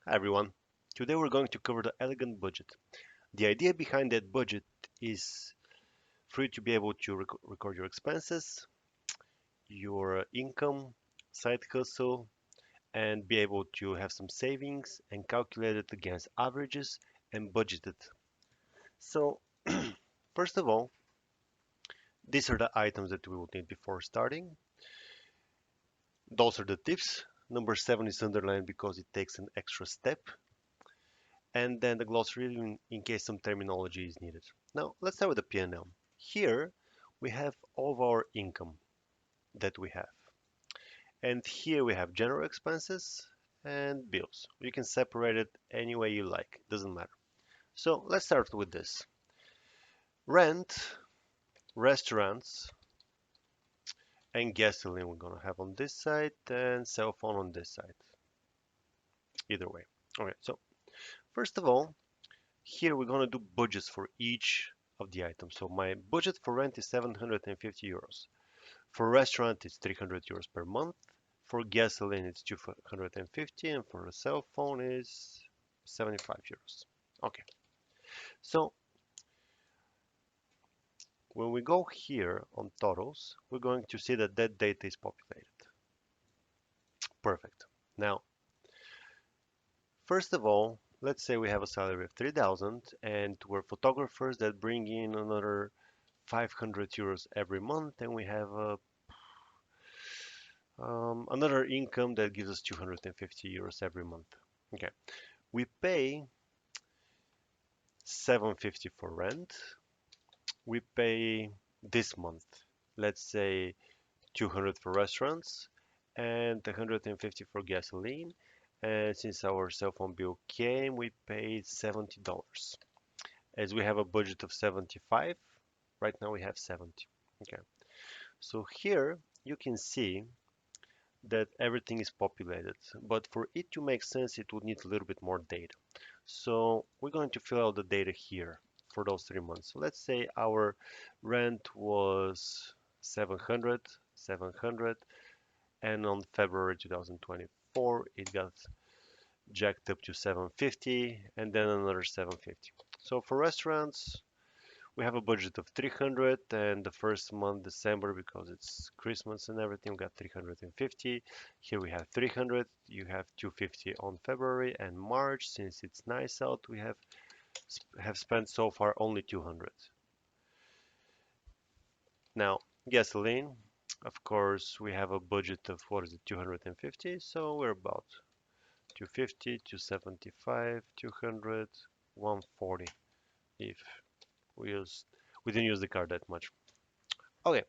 Hi everyone. Today we're going to cover the elegant budget. The idea behind that budget is for you to be able to record your expenses, your income, side hustle, and be able to have some savings and calculate it against averages and budget it. So, first of all, these are the items that we will need before starting. Those are the tips. Number 7 is underlined because it takes an extra step. And then the glossary in case some terminology is needed. Now, let's start with the P&L. Here, we have all of our income that we have. And here we have general expenses and bills. You can separate it any way you like, doesn't matter. So let's start with this. Rent, restaurants, and gasoline we're gonna have on this side and cell phone on this side. Either way. Okay, so first of all, here we're gonna do budgets for each of the items. So my budget for rent is 750 euros. For restaurant, it's 300 euros per month. For gasoline, it's 250, and for a cell phone is 75 euros. Okay, so when we go here on totals, we're going to see that that data is populated. Perfect. Now, first of all, let's say we have a salary of 3,000 and we're photographers that bring in another 500 euros every month, and we have another income that gives us 250 euros every month. Okay, we pay 750 for rent. We pay this month, let's say 200 for restaurants and 150 for gasoline. And since our cell phone bill came, we paid $70. As we have a budget of 75, right now we have 70. Okay, so here you can see that everything is populated, but for it to make sense, it would need a little bit more data. So we're going to fill out the data here for those 3 months. So let's say our rent was 700, 700, and on February 2024, it got jacked up to 750, and then another 750. So for restaurants, we have a budget of 300, and the first month, December, because it's Christmas and everything, we got 350. Here we have 300. You have 250 on February and March. Since it's nice out, we have spent so far only 200. Now, gasoline, of course, we have a budget of what is it, 250. So we're about 250, 275, 200, 140 if we use we didn't use the card that much. Okay,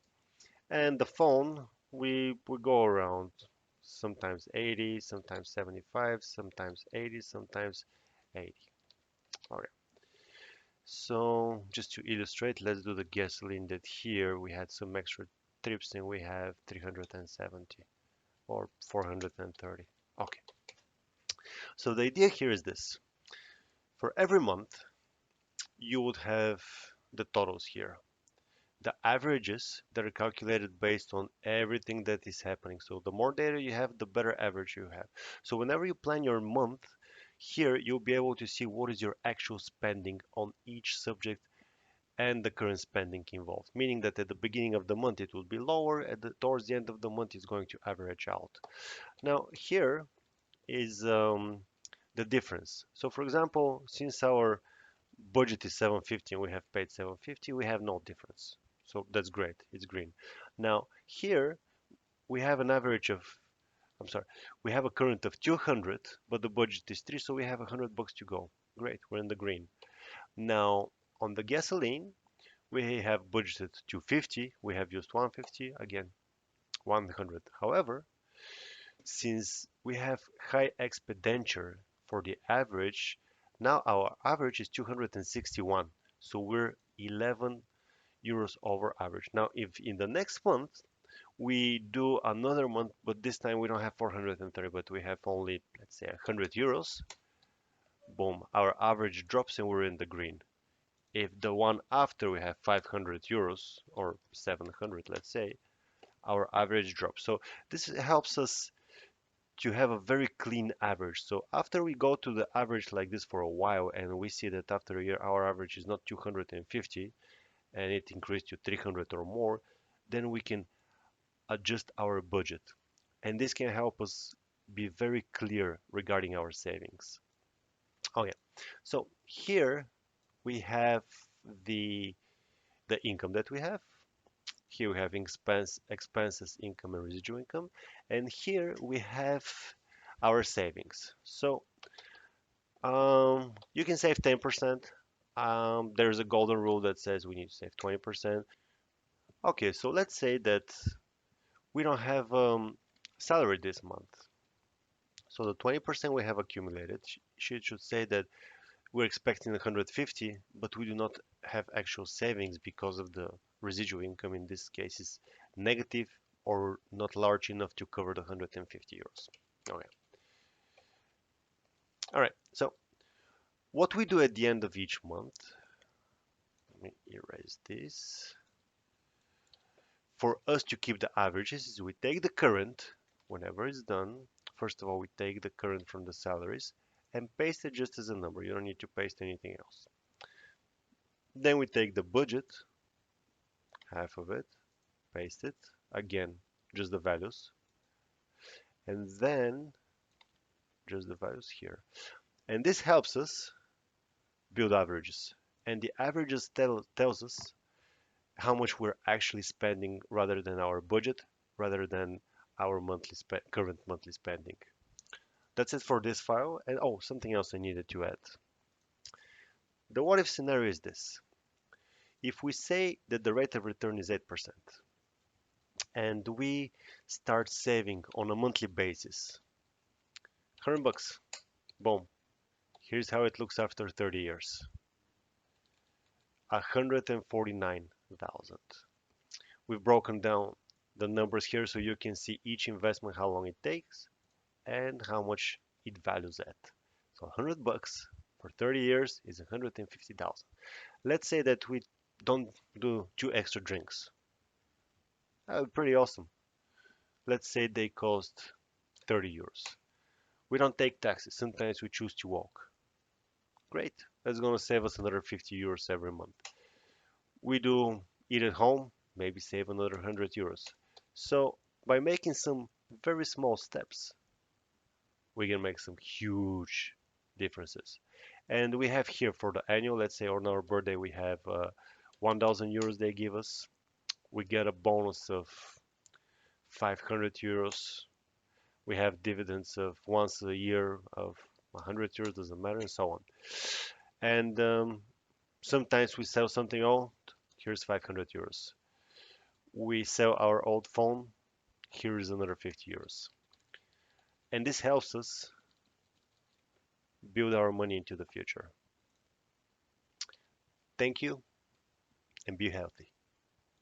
and the phone, we go around sometimes 80, sometimes 75, sometimes 80, sometimes 80. Okay, so just to illustrate, let's do the gasoline that here we had some extra trips and we have 370 or 430. Okay, so the idea here is this. For every month, you would have the totals here. The averages that are calculated based on everything that is happening. So the more data you have, the better average you have. So whenever you plan your month, here you'll be able to see what is your actual spending on each subject and the current spending involved. Meaning that at the beginning of the month it will be lower, towards the end of the month it's going to average out. Now here is the difference. So for example, since our budget is 750 and we have paid 750, we have no difference. So that's great, it's green. Now here we have an average of, I'm sorry, we have a current of 200, but the budget is 3, so we have 100 bucks to go. Great, we're in the green. Now on the gasoline, we have budgeted 250, we have used 150, again 100. However, since we have high expenditure for the average, now our average is 261. So we're 11 euros over average. Now, if in the next month we do another month, but this time we don't have 430, but we have only, let's say, 100 euros, boom, our average drops and we're in the green. If the one after we have 500 euros or 700, let's say, our average drops. So this helps us to have a very clean average. So after we go to the average like this for a while and we see that after a year our average is not 250 and it increased to 300 or more, then we can adjust our budget. And this can help us be very clear regarding our savings. Okay, so here we have the the income that we have. Here we have expenses, income, and residual income. And here we have our savings. So you can save 10%. There's a golden rule that says we need to save 20%. Okay, so let's say that we don't have salary this month. So the 20% we have accumulated should say that we're expecting 150, but we do not have actual savings because of the residual income in this case is negative or not large enough to cover the 150 euros. Okay. All right. So what we do at the end of each month, let me erase this. For us to keep the averages is we take the current whenever it's done. First of all, we take the current from the salaries and paste it just as a number. You don't need to paste anything else. Then we take the budget, half of it, paste it, again, just the values, and then just the values here. And this helps us build averages. And the averages tells us how much we're actually spending rather than our budget, rather than our current monthly spending. That's it for this file. And oh, something else I needed to add. The what if scenario is this. If we say that the rate of return is 8% and we start saving on a monthly basis, 100 bucks, boom. Here's how it looks after 30 years. 149,000. We've broken down the numbers here so you can see each investment, how long it takes and how much it values at. So 100 bucks for 30 years is 150,000. Let's say that we don't do two extra drinks. That would be pretty awesome. Let's say they cost 30 euros. We don't take taxis. Sometimes we choose to walk. Great. That's going to save us another 50 euros every month. We do eat at home, maybe save another 100 euros. So by making some very small steps, we can make some huge differences. And we have here for the annual, let's say on our birthday, we have 1,000 euros they give us. We get a bonus of 500 euros. We have dividends of once a year of 100 euros, doesn't matter, and so on. And sometimes we sell something old, here's 500 euros. We sell our old phone, here is another 50 euros. And this helps us build our money into the future. Thank you and be healthy.